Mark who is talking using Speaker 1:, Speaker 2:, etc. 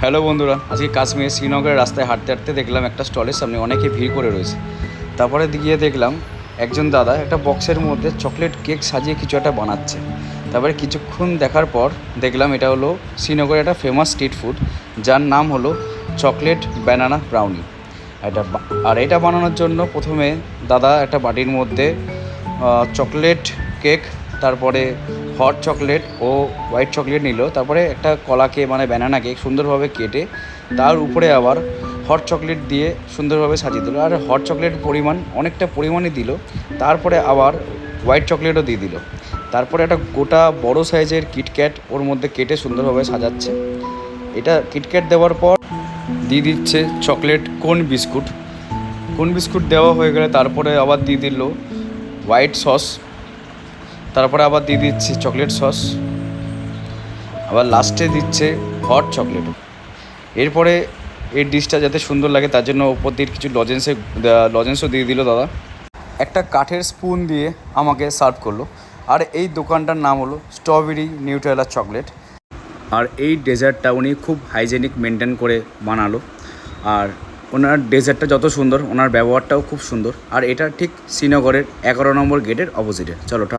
Speaker 1: Hello বন্ধুরা, আজকে কাশ্মীর শ্রীনগরের রাস্তায় হাঁটতে হাঁটতে দেখলাম একটা স্টলের সামনে অনেকে ভিড় করে রয়েছে। তারপরে গিয়ে দেখলাম একজন দাদা একটা বক্সের মধ্যে চকলেট কেক সাজিয়ে কিছু একটা বানাচ্ছে। তারপরে কিছুক্ষণ দেখার পর দেখলাম এটা হলো শ্রীনগরের একটা ফেমাস স্ট্রিট ফুড, যার নাম হলো চকলেট ব্যানানা ব্রাউনি। এটা বানানোর জন্য প্রথমে দাদা একটা বাটির মধ্যে চকলেট কেক, তারপরে হট চকলেট ও হোয়াইট চকলেট নিল। তারপরে একটা কলাকে মানে ব্যানানা কেক সুন্দরভাবে কেটে তার উপরে আবার হট চকলেট দিয়ে সুন্দরভাবে সাজিয়ে দিল। আর হট চকলেটের পরিমাণ অনেকটা পরিমাণে দিল। তারপরে আবার হোয়াইট চকলেটও দিয়ে দিল। তারপরে একটা গোটা বড় সাইজের কিটক্যাট ওর মধ্যে কেটে সুন্দরভাবে সাজাচ্ছে। এটা কিটক্যাট দেওয়ার পর দিয়ে দিচ্ছে চকলেট কোন বিস্কুট দেওয়া হয়ে গেলে তারপরে আবার দিয়ে দিল হোয়াইট সস, তারপরে আবার দিয়ে দিচ্ছে চকলেট সস, আবার লাস্টে দিচ্ছে হট চকলেটও। এরপরে এই ডিশটা যাতে সুন্দর লাগে তার জন্য ওপর দিয়ে কিছু লজেন্সও দিয়ে দিল দাদা। একটা কাঠের স্পুন দিয়ে আমাকে সার্ভ করলো। আর এই দোকানটার নাম হলো স্ট্রবেরি নিউট্রেলা চকলেট। আর এই ডেজার্টটা উনি খুব হাইজেনিক মেনটেন করে বানালো। আর ওনার ডেজার্টটা যত সুন্দর, ওনার ব্যবহারটাও খুব সুন্দর। আর এটা ঠিক শ্রীনগরের 11 নম্বর গেটের অপোজিটে। চলো।